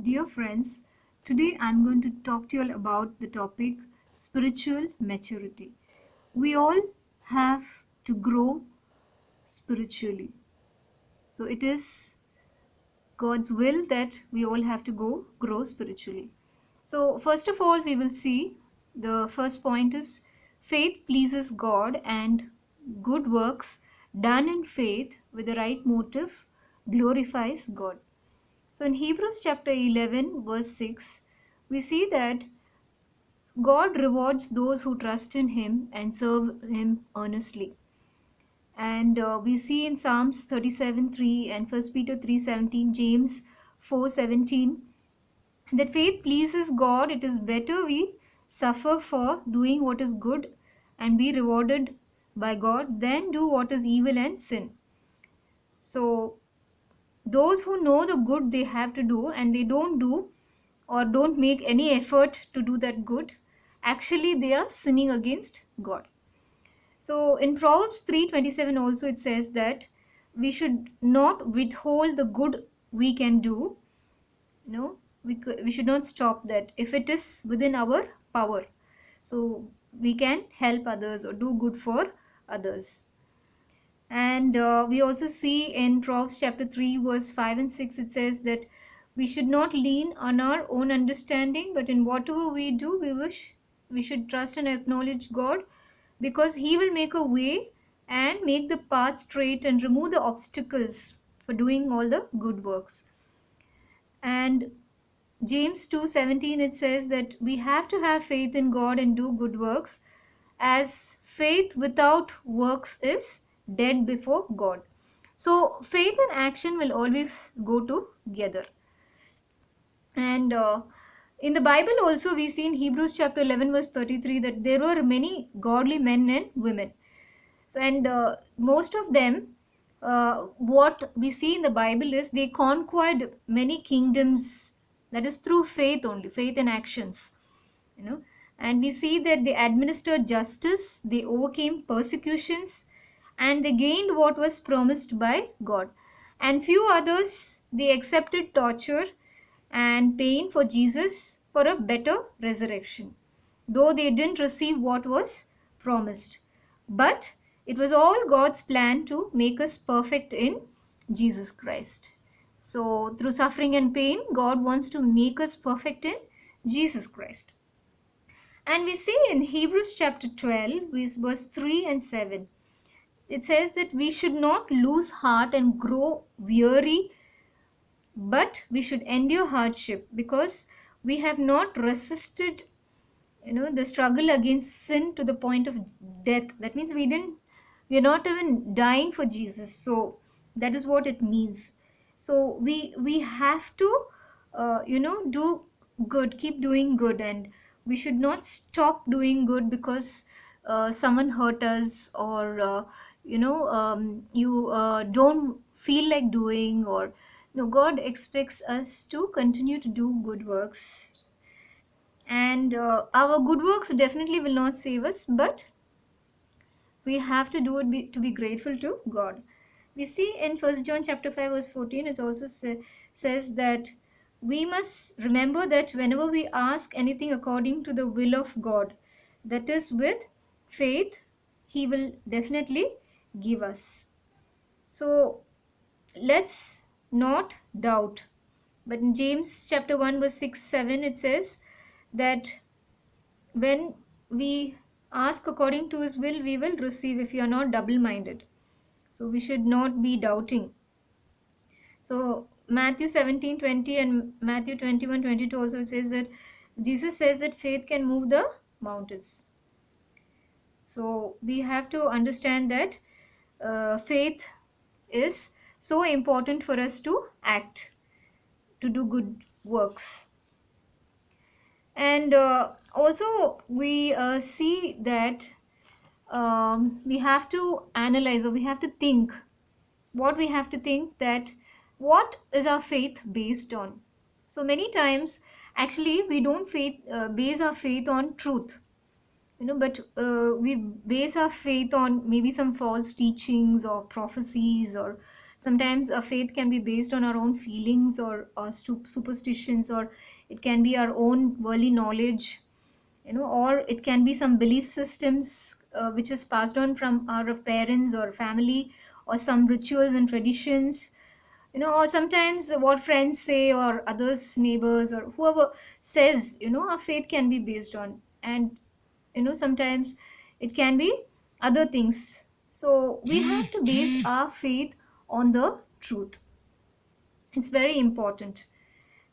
Dear friends, today I'm going to talk to you all about the topic spiritual maturity. We all have to grow spiritually. So it is God's will that we all have to grow spiritually. So first of all, we will see the first point is faith pleases God and good works done in faith with the right motive glorifies God. So in Hebrews chapter 11 verse 6, we see that God rewards those who trust in him and serve him earnestly. And we see in Psalms 37:3 and 1 Peter 3:17, James 4:17 that faith pleases God. It is better we suffer for doing what is good and be rewarded by God than do what is evil and sin. So those who know the good they have to do and they don't do or don't make any effort to do that good, actually they are sinning against God. So in Proverbs 3:27 also it says that we should not withhold the good we can do. We should not stop that if it is within our power. So we can help others or do good for others. And we also see in Proverbs chapter 3 verse 5 and 6 it says that we should not lean on our own understanding, but in whatever we do we should trust and acknowledge God, because he will make a way and make the path straight and remove the obstacles for doing all the good works. And James 2:17 it says that we have to have faith in God and do good works, as faith without works is dead before God. So faith and action will always go together. And in the Bible also we see in Hebrews chapter 11 verse 33 that there were many godly men and women. So, and most of them, what we see in the Bible is they conquered many kingdoms. That is through faith only, faith and actions. And we see that they administered justice, they overcame persecutions, and they gained what was promised by God. And few others, they accepted torture and pain for Jesus for a better resurrection, though they didn't receive what was promised. But it was all God's plan to make us perfect in Jesus Christ. So through suffering and pain, God wants to make us perfect in Jesus Christ. And we see in Hebrews chapter 12, verse 3 and 7, it says that we should not lose heart and grow weary, but we should endure hardship, because we have not resisted the struggle against sin to the point of death. That means we're not even dying for Jesus. So that is what it means. So we have to do good, keep doing good, and we should not stop doing good because someone hurt us, or you don't feel like doing, or God expects us to continue to do good works. And our good works definitely will not save us, but we have to do it to be grateful to God. We see in 1 John chapter 5 verse 14 it also says that we must remember that whenever we ask anything according to the will of God, that is with faith, he will definitely give us. So let's not doubt. But in James chapter 1 verse 6 7 it says that when we ask according to his will, we will receive if you are not double-minded. So we should not be doubting. So Matthew 17:20 and Matthew 21:22 also says that Jesus says that faith can move the mountains. So we have to understand that faith is so important for us to act, to do good works. And also we see that we have to analyze, or we have to think what we have to think, that what is our faith based on. So many times actually we don't base our faith on truth, but we base our faith on maybe some false teachings or prophecies or Sometimes a faith can be based on our own feelings or superstitions, or it can be our own worldly knowledge, or it can be some belief systems which is passed on from our parents or family, or some rituals and traditions, or sometimes what friends say or others, neighbors, or whoever says, our faith can be based on. And sometimes it can be other things. So we have to base our faith on the truth. It's very important.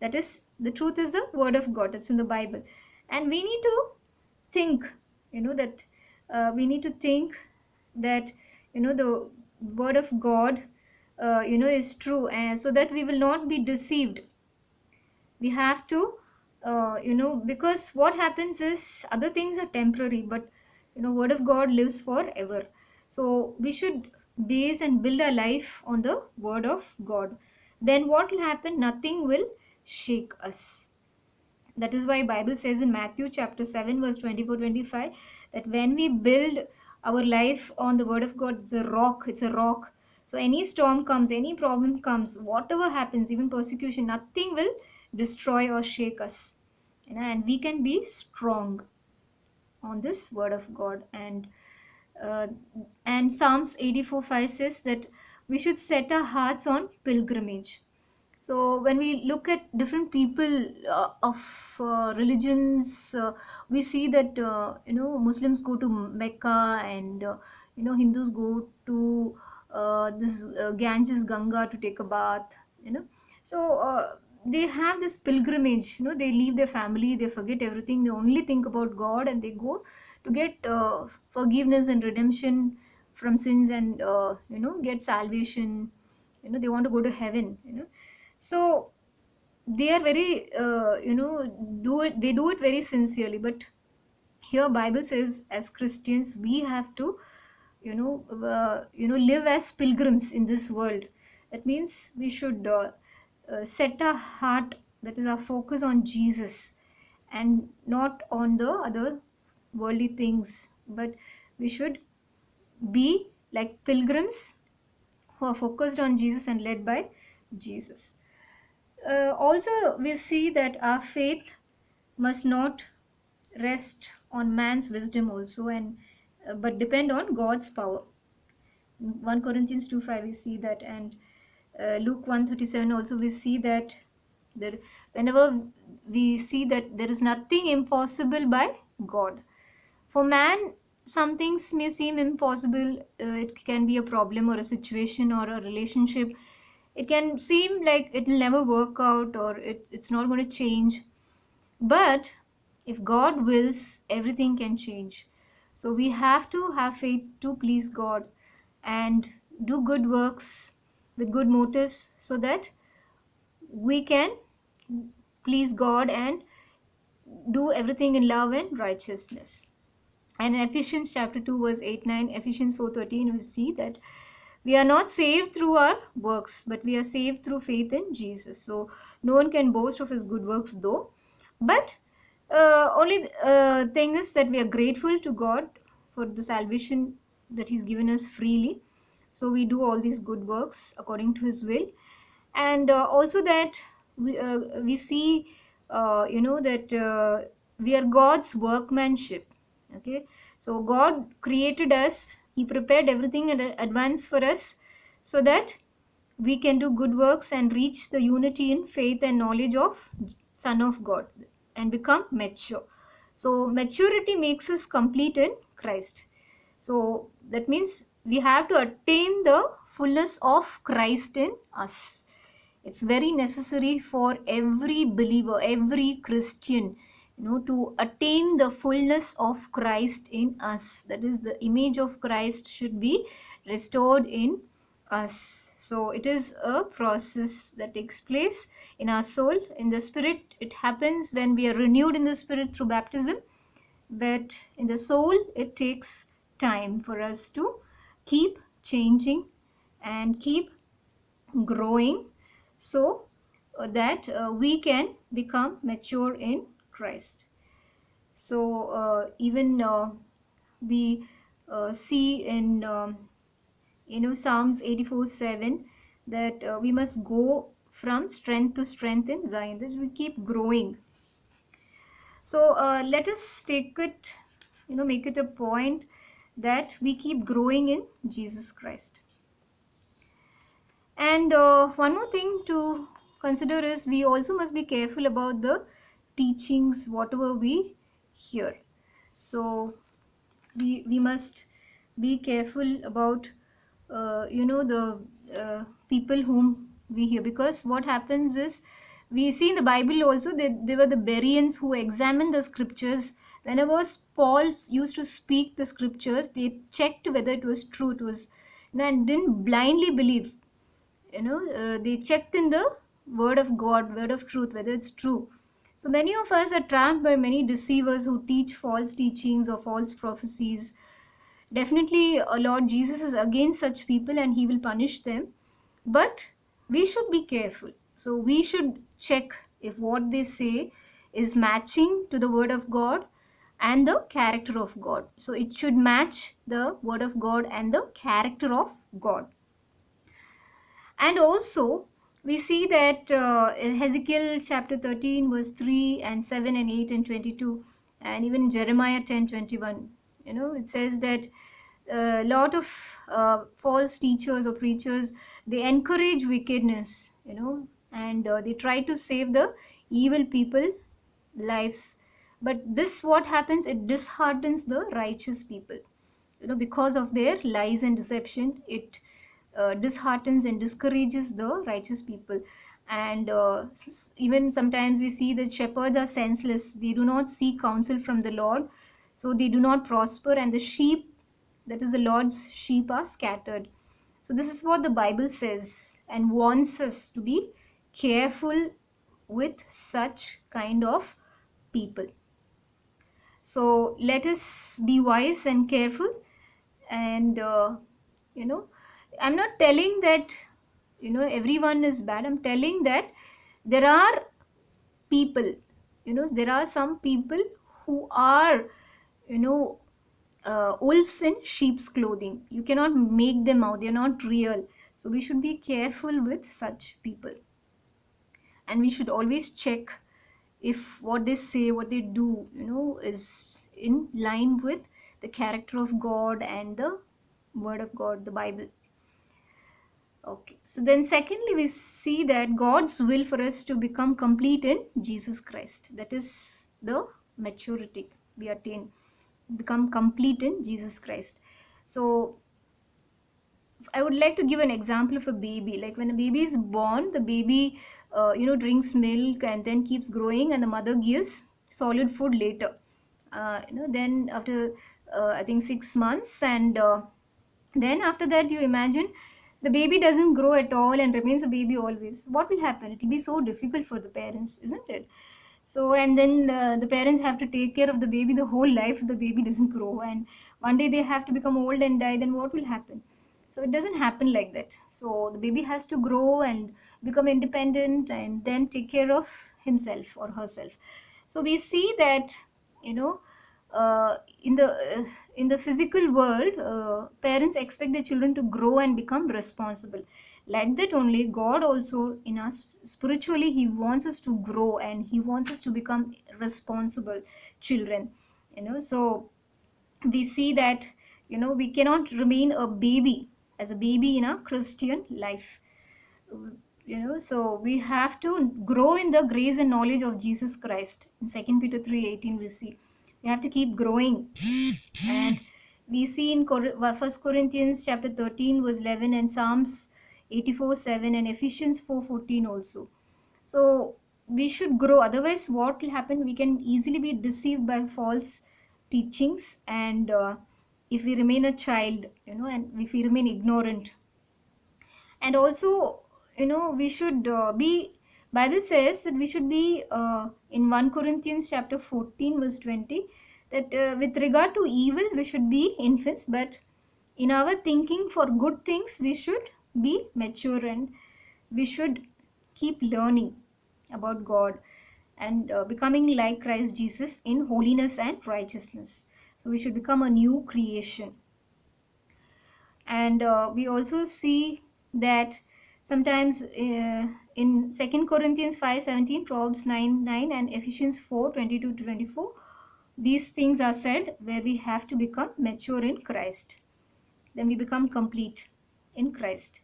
That is, the truth is the word of God. It's in the Bible. And we need to think, that we need to think that, the word of God, is true, and so that we will not be deceived. We have to, because what happens is other things are temporary, but, word of God lives forever. So we should base and build our life on the word of God. Then what will happen? Nothing will shake us. That is why Bible says in Matthew chapter 7 verse 24-25 that when we build our life on the word of God, it's a rock. So any storm comes, any problem comes, whatever happens, even persecution, nothing will destroy or shake us. And we can be strong on this word of God. Uh, and Psalms 84:5 says that we should set our hearts on pilgrimage. So when we look at different people of religions, we see that Muslims go to Mecca, and Hindus go to this Ganges, Ganga, to take a bath. So they have this pilgrimage. They leave their family, they forget everything, they only think about God, and they go to get forgiveness and redemption from sins, and get salvation. They want to go to heaven. So they are very do it very sincerely. But here Bible says, as Christians, we have to live as pilgrims in this world. That means we should set our heart, that is our focus, on Jesus, and not on the other worldly things, but we should be like pilgrims who are focused on Jesus and led by Jesus. Also, we see that our faith must not rest on man's wisdom also, and but depend on God's power. 1 Corinthians 2:5 we see that, and Luke 1:37 also we see that whenever we see that there is nothing impossible by God. For man, some things may seem impossible. It can be a problem or a situation or a relationship. It can seem like it will never work out, or it's not going to change. But if God wills, everything can change. So we have to have faith to please God and do good works with good motives, so that we can please God and do everything in love and righteousness. And in Ephesians chapter 2 verse 8, 9, Ephesians 4:13, we see that we are not saved through our works, but we are saved through faith in Jesus. So no one can boast of his good works though. But only thing is that we are grateful to God for the salvation that he's given us freely. So we do all these good works according to his will. And also that we see that we are God's workmanship. Okay, so God created us, he prepared everything in advance for us, so that we can do good works and reach the unity in faith and knowledge of Son of God and become mature. So maturity makes us complete in Christ. So that means we have to attain the fullness of Christ in us. It's very necessary for every believer, every Christian, to attain the fullness of Christ in us. That is, the image of Christ should be restored in us. So it is a process that takes place in our soul. In the spirit, it happens when we are renewed in the spirit through baptism. But in the soul, it takes time for us to keep changing and keep growing, so that we can become mature in Christ. So even we see in Psalms 84:7 that we must go from strength to strength in Zion, that we keep growing. So let us take it, make it a point that we keep growing in Jesus Christ. And one more thing to consider is we also must be careful about the teachings, whatever we hear. So we must be careful about the people whom we hear, because what happens is, we see in the Bible also that they were the Bereans who examined the scriptures. Whenever Paul used to speak the scriptures, they checked whether it was true, it was, and didn't blindly believe. They checked in the word of God, word of truth, whether it's true. So many of us are trapped by many deceivers who teach false teachings or false prophecies. Definitely, Lord Jesus is against such people and he will punish them. But we should be careful. So we should check if what they say is matching to the word of God and the character of God. So it should match the word of God and the character of God. And also, we see that in Hezekiel chapter 13, verse 3 and 7 and 8 and 22, and even Jeremiah 10:21, it says that a lot of false teachers or preachers, they encourage wickedness, and they try to save the evil people lives. But this, what happens, it disheartens the righteous people, because of their lies and deception. It disheartens and discourages the righteous people. And even sometimes we see that shepherds are senseless, they do not seek counsel from the Lord, so they do not prosper, and the sheep, that is the Lord's sheep, are scattered. So this is what the Bible says and warns us to be careful with such kind of people. So let us be wise and careful. And I'm not telling that everyone is bad. I'm telling that there are people, there are some people who are, wolves in sheep's clothing. You cannot make them out, they're not real. So we should be careful with such people, and we should always check if what they say, what they do, is in line with the character of God and the word of God, the Bible. Okay, so then secondly, we see that God's will for us to become complete in Jesus Christ. That is the maturity we attain, become complete in Jesus Christ. So I would like to give an example of a baby. Like when a baby is born, the baby, drinks milk and then keeps growing, and the mother gives solid food later. Then after I think 6 months, and then after that, you imagine the baby doesn't grow at all and remains a baby always. What will happen? It will be so difficult for the parents, isn't it? So, and then the parents have to take care of the baby the whole life if the baby doesn't grow, and one day they have to become old and die. Then what will happen? So it doesn't happen like that. So the baby has to grow and become independent and then take care of himself or herself. So we see that, you know uh, in the in the physical world, parents expect their children to grow and become responsible. Like that only, God also in us spiritually, he wants us to grow and he wants us to become responsible children. So we see that, we cannot remain a baby as a baby in a Christian life. So we have to grow in the grace and knowledge of Jesus Christ. In 2 Peter 3:18, we see we have to keep growing. And we see in 1 Corinthians chapter 13 verse 11, and Psalms 84:7, and Ephesians 4:14 also. So we should grow, otherwise what will happen, we can easily be deceived by false teachings. And if we remain a child, and if we remain ignorant. And also, we should be, Bible says that we should be in 1 Corinthians chapter 14 verse 20, that with regard to evil we should be infants, but in our thinking for good things we should be mature, and we should keep learning about God and becoming like Christ Jesus in holiness and righteousness. So we should become a new creation. And we also see that Sometimes in 2 Corinthians 5:17, Proverbs 9:9, and Ephesians 4:22 to 24, these things are said where we have to become mature in Christ. Then we become complete in Christ.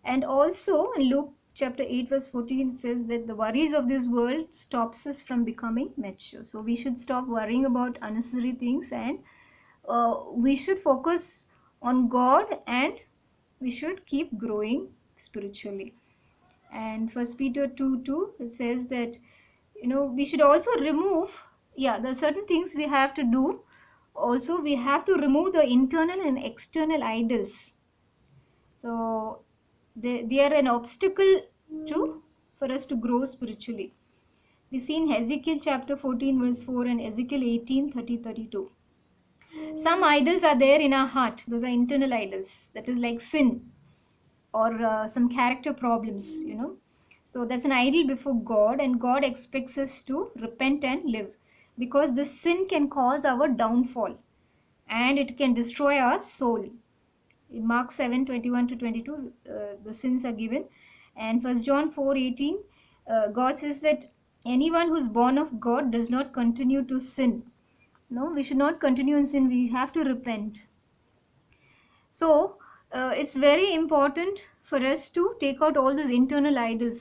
And also in Luke chapter 8 verse 14, it says that the worries of this world stops us from becoming mature. So we should stop worrying about unnecessary things, and we should focus on God, and we should keep growing spiritually. And First Peter 2:2, it says that we should also remove, there are certain things we have to do. Also, we have to remove the internal and external idols. So they are an obstacle to for us to grow spiritually. We see in Ezekiel chapter 14 verse 4 and Ezekiel 18:30-32. Some idols are there in our heart. Those are internal idols. That is like sin or some character problems. So that's an idol before God, and God expects us to repent and live, because this sin can cause our downfall and it can destroy our soul. In Mark 7:21-22, the sins are given. And First John 4:18, God says that anyone who's born of God does not continue to sin. No, we should not continue in sin. We have to repent. So it's very important for us to take out all those internal idols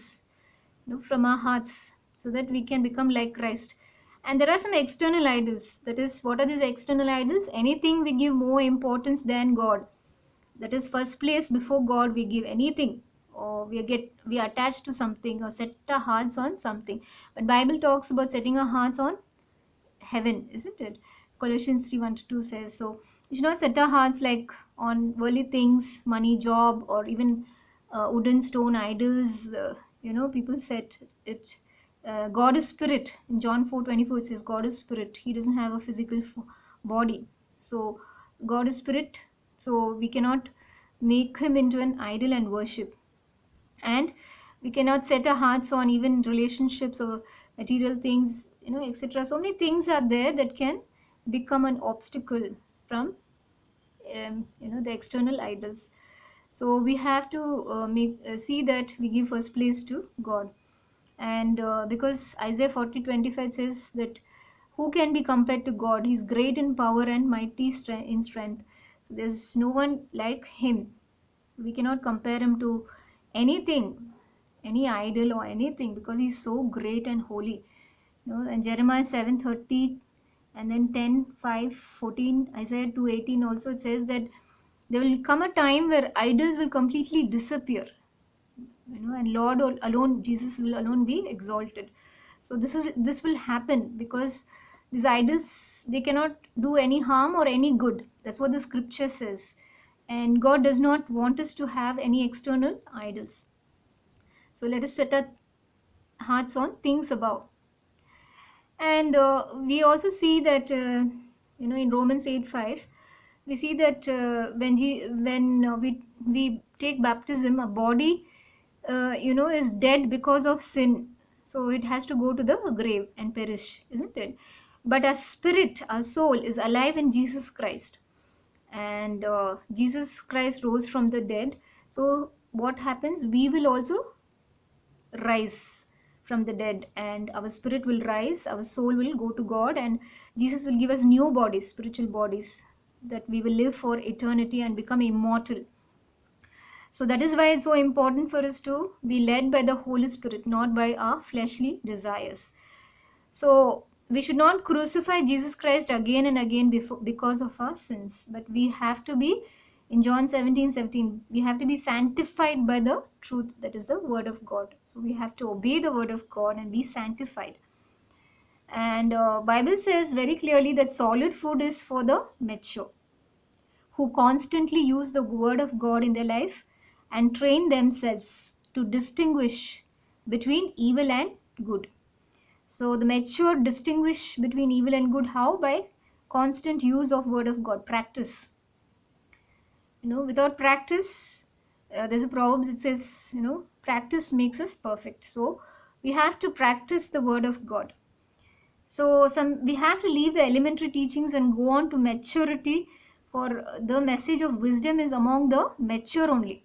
from our hearts, so that we can become like Christ. And there are some external idols. That is, what are these external idols? Anything we give more importance than God. That is, first place before God we give anything, or we are attached to something, or set our hearts on something. But Bible talks about setting our hearts on heaven, isn't it? Colossians 3:1-2 says so. We should not set our hearts like on worldly things, money, job, or even wooden stone idols. People set it. God is spirit. In John 4:24 it says God is spirit. He doesn't have a physical body. So God is spirit. So we cannot make him into an idol and worship. And we cannot set our hearts on even relationships or material things, etc. So many things are there that can become an obstacle from the external idols. So we have to see that we give first place to God. And because Isaiah 40:25 says that who can be compared to God? He's great in power and mighty in strength. So there's no one like him. So we cannot compare him to anything, any idol or anything, because he's so great and holy. And Jeremiah 7:30, and then 10:5-14, Isaiah 2:18 also, it says that there will come a time where idols will completely disappear. And Lord alone, Jesus will alone be exalted. So this will happen because these idols, they cannot do any harm or any good. That's what the scripture says. And God does not want us to have any external idols. So let us set our hearts on things above. And we also see that in Romans 8:5, we see that when we take baptism, a body is dead because of sin, so it has to go to the grave and perish, isn't it? But our spirit, our soul, is alive in Jesus Christ, and Jesus Christ rose from the dead. So what happens? We will also rise from the dead, and our spirit will rise, our soul will go to God, and Jesus will give us new bodies, spiritual bodies, that we will live for eternity and become immortal. So that is why it's so important for us to be led by the Holy Spirit, not by our fleshly desires. So we should not crucify Jesus Christ again and again because of our sins, but we have to be, in John 17:17, we have to be sanctified by the truth, that is the word of God. So we have to obey the word of God and be sanctified. And Bible says very clearly that solid food is for the mature, who constantly use the word of God in their life and train themselves to distinguish between evil and good. So the mature distinguish between evil and good. How? By constant use of word of God, practice. Without practice, there's a proverb that says, practice makes us perfect. So we have to practice the word of God. So we have to leave the elementary teachings and go on to maturity, for the message of wisdom is among the mature only.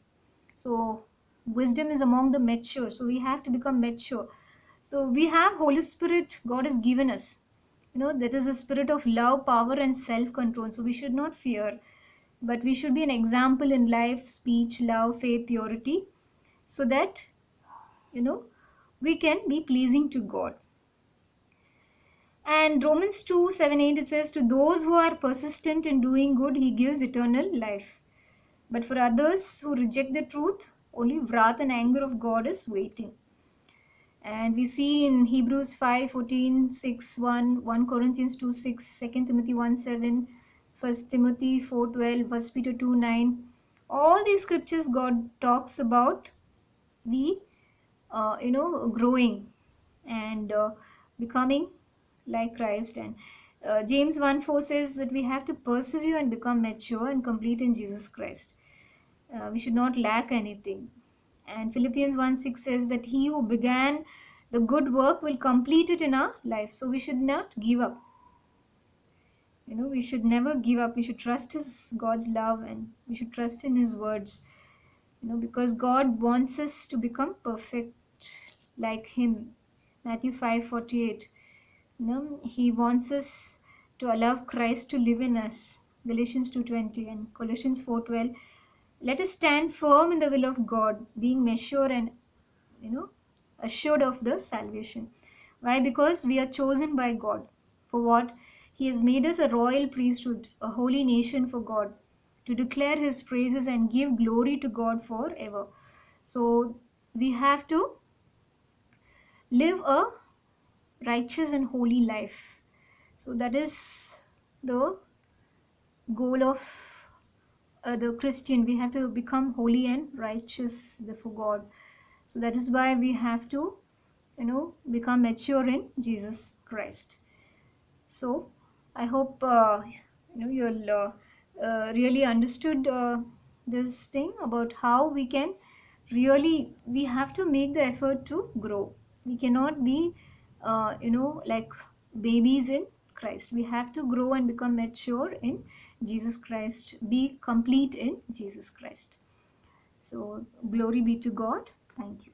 So wisdom is among the mature, so we have to become mature. So we have Holy Spirit, God has given us, that is a spirit of love, power and self control. So we should not fear, but we should be an example in life, speech, love, faith, purity, so that you know we can be pleasing to God. And Romans 2:7-8, it says, to those who are persistent in doing good, he gives eternal life. But for others who reject the truth, only wrath and anger of God is waiting. And we see in Hebrews 5:14, 6:1, 1 Corinthians 2:6, 2 Timothy 1:7, 1 Timothy 4:12, 1 Peter 2:9. All these scriptures, God talks about we, growing and becoming like Christ. And James 1:4 says that we have to persevere and become mature and complete in Jesus Christ. We should not lack anything. And Philippians 1:6 says that he who began the good work will complete it in our life. So we should not give up. We should never give up. We should trust God's love, and we should trust in his words. Because God wants us to become perfect like him. Matthew 5:48. He wants us to allow Christ to live in us. Galatians 2:20 and Colossians 4:12. Let us stand firm in the will of God, being mature and assured of the salvation. Why? Because we are chosen by God. For what? He has made us a royal priesthood, a holy nation for God, to declare his praises and give glory to God forever. So we have to live a righteous and holy life. So that is the goal of the Christian. We have to become holy and righteous before God. So that is why we have to become mature in Jesus Christ. So I hope you'll really understood this thing about how we have to make the effort to grow. We cannot be like babies in Christ. We have to grow and become mature in Jesus Christ, be complete in Jesus Christ. So glory be to God. Thank you.